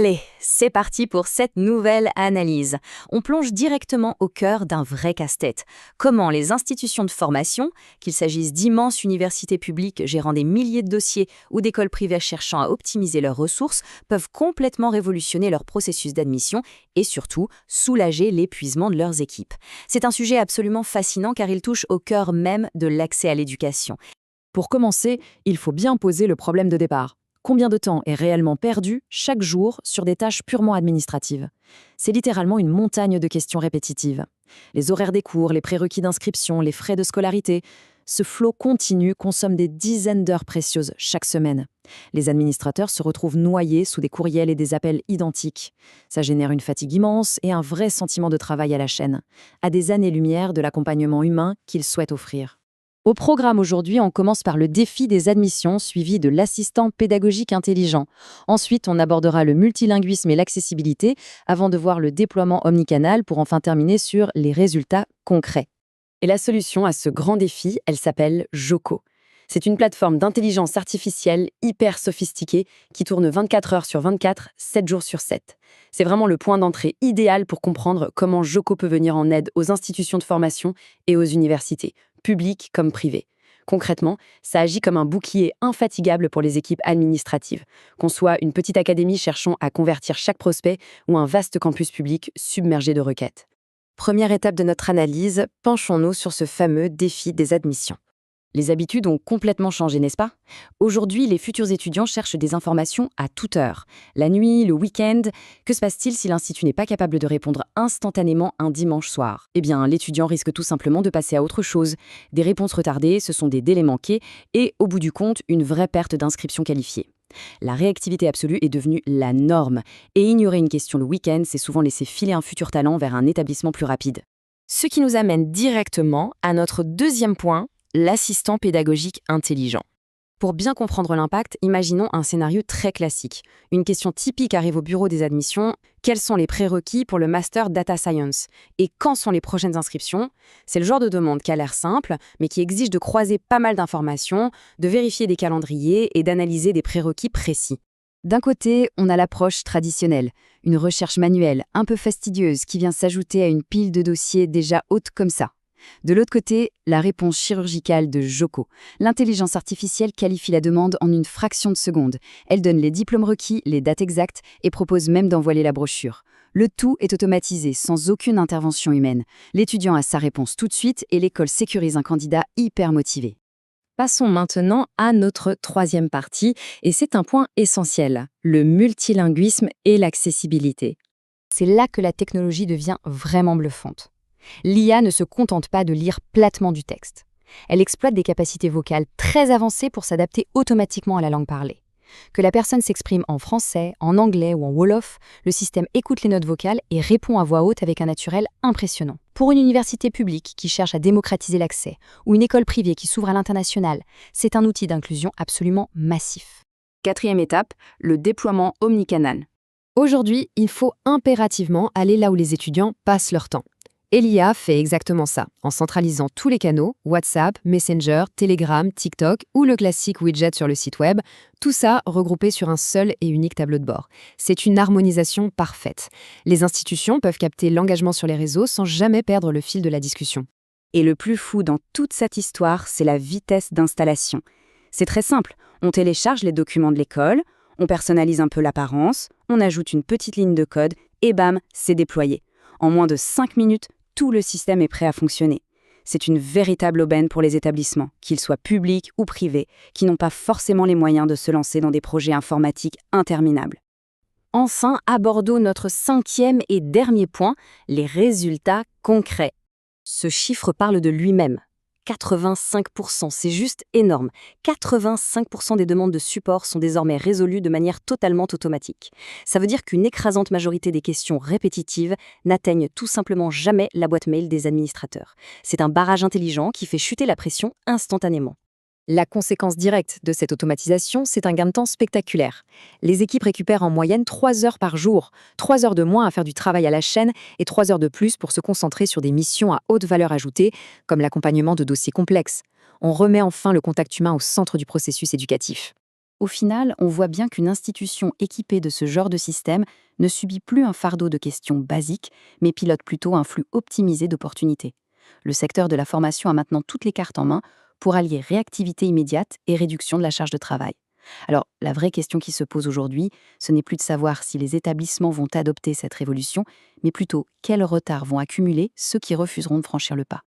Allez, c'est parti pour cette nouvelle analyse. On plonge directement au cœur d'un vrai casse-tête. Comment les institutions de formation, qu'il s'agisse d'immenses universités publiques gérant des milliers de dossiers ou d'écoles privées cherchant à optimiser leurs ressources, peuvent complètement révolutionner leur processus d'admission et surtout soulager l'épuisement de leurs équipes. C'est un sujet absolument fascinant car il touche au cœur même de l'accès à l'éducation. Pour commencer, il faut bien poser le problème de départ. Combien de temps est réellement perdu chaque jour sur des tâches purement administratives? C'est littéralement une montagne de questions répétitives. Les horaires des cours, les prérequis d'inscription, les frais de scolarité, ce flot continu consomme des dizaines d'heures précieuses chaque semaine. Les administrateurs se retrouvent noyés sous des courriels et des appels identiques. Ça génère une fatigue immense et un vrai sentiment de travail à la chaîne, à des années-lumière de l'accompagnement humain qu'ils souhaitent offrir. Au programme aujourd'hui, on commence par le défi des admissions, suivi de l'assistant pédagogique intelligent. Ensuite, on abordera le multilinguisme et l'accessibilité, avant de voir le déploiement omnicanal pour enfin terminer sur les résultats concrets. Et la solution à ce grand défi, elle s'appelle Joko. C'est une plateforme d'intelligence artificielle hyper sophistiquée qui tourne 24 heures sur 24, 7 jours sur 7. C'est vraiment le point d'entrée idéal pour comprendre comment Joko peut venir en aide aux institutions de formation et aux universités, publiques comme privées. Concrètement, ça agit comme un bouclier infatigable pour les équipes administratives, qu'on soit une petite académie cherchant à convertir chaque prospect ou un vaste campus public submergé de requêtes. Première étape de notre analyse, penchons-nous sur ce fameux défi des admissions. Les habitudes ont complètement changé, n'est-ce pas? Aujourd'hui, les futurs étudiants cherchent des informations à toute heure. La nuit, le week-end. Que se passe-t-il si l'institut n'est pas capable de répondre instantanément un dimanche soir? Eh bien, l'étudiant risque tout simplement de passer à autre chose. Des réponses retardées, ce sont des délais manqués et, au bout du compte, une vraie perte d'inscription qualifiée. La réactivité absolue est devenue la norme. Et ignorer une question le week-end, c'est souvent laisser filer un futur talent vers un établissement plus rapide. Ce qui nous amène directement à notre deuxième point, l'assistant pédagogique intelligent. Pour bien comprendre l'impact, imaginons un scénario très classique. Une question typique arrive au bureau des admissions. Quels sont les prérequis pour le Master Data Science? Et quand sont les prochaines inscriptions? C'est le genre de demande qui a l'air simple, mais qui exige de croiser pas mal d'informations, de vérifier des calendriers et d'analyser des prérequis précis. D'un côté, on a l'approche traditionnelle, une recherche manuelle, un peu fastidieuse, qui vient s'ajouter à une pile de dossiers déjà haute comme ça. De l'autre côté, la réponse chirurgicale de Joko. L'intelligence artificielle qualifie la demande en une fraction de seconde. Elle donne les diplômes requis, les dates exactes et propose même d'envoyer la brochure. Le tout est automatisé, sans aucune intervention humaine. L'étudiant a sa réponse tout de suite et l'école sécurise un candidat hyper motivé. Passons maintenant à notre troisième partie, et c'est un point essentiel, le multilinguisme et l'accessibilité. C'est là que la technologie devient vraiment bluffante. L'IA ne se contente pas de lire platement du texte. Elle exploite des capacités vocales très avancées pour s'adapter automatiquement à la langue parlée. Que la personne s'exprime en français, en anglais ou en wolof, le système écoute les notes vocales et répond à voix haute avec un naturel impressionnant. Pour une université publique qui cherche à démocratiser l'accès ou une école privée qui s'ouvre à l'international, c'est un outil d'inclusion absolument massif. Quatrième étape, le déploiement omnicanal. Aujourd'hui, il faut impérativement aller là où les étudiants passent leur temps. Et l'IA fait exactement ça, en centralisant tous les canaux, WhatsApp, Messenger, Telegram, TikTok ou le classique widget sur le site web, tout ça regroupé sur un seul et unique tableau de bord. C'est une harmonisation parfaite. Les institutions peuvent capter l'engagement sur les réseaux sans jamais perdre le fil de la discussion. Et le plus fou dans toute cette histoire, c'est la vitesse d'installation. C'est très simple, on télécharge les documents de l'école, on personnalise un peu l'apparence, on ajoute une petite ligne de code et bam, c'est déployé. En moins de 5 minutes, tout le système est prêt à fonctionner. C'est une véritable aubaine pour les établissements, qu'ils soient publics ou privés, qui n'ont pas forcément les moyens de se lancer dans des projets informatiques interminables. Enfin, abordons notre cinquième et dernier point, les résultats concrets. Ce chiffre parle de lui-même. 85%, c'est juste énorme. 85% des demandes de support sont désormais résolues de manière totalement automatique. Ça veut dire qu'une écrasante majorité des questions répétitives n'atteignent tout simplement jamais la boîte mail des administrateurs. C'est un barrage intelligent qui fait chuter la pression instantanément. La conséquence directe de cette automatisation, c'est un gain de temps spectaculaire. Les équipes récupèrent en moyenne 3 heures par jour, 3 heures de moins à faire du travail à la chaîne et 3 heures de plus pour se concentrer sur des missions à haute valeur ajoutée, comme l'accompagnement de dossiers complexes. On remet enfin le contact humain au centre du processus éducatif. Au final, on voit bien qu'une institution équipée de ce genre de système ne subit plus un fardeau de questions basiques, mais pilote plutôt un flux optimisé d'opportunités. Le secteur de la formation a maintenant toutes les cartes en main pour allier réactivité immédiate et réduction de la charge de travail. Alors, la vraie question qui se pose aujourd'hui, ce n'est plus de savoir si les établissements vont adopter cette révolution, mais plutôt quel retard vont accumuler ceux qui refuseront de franchir le pas.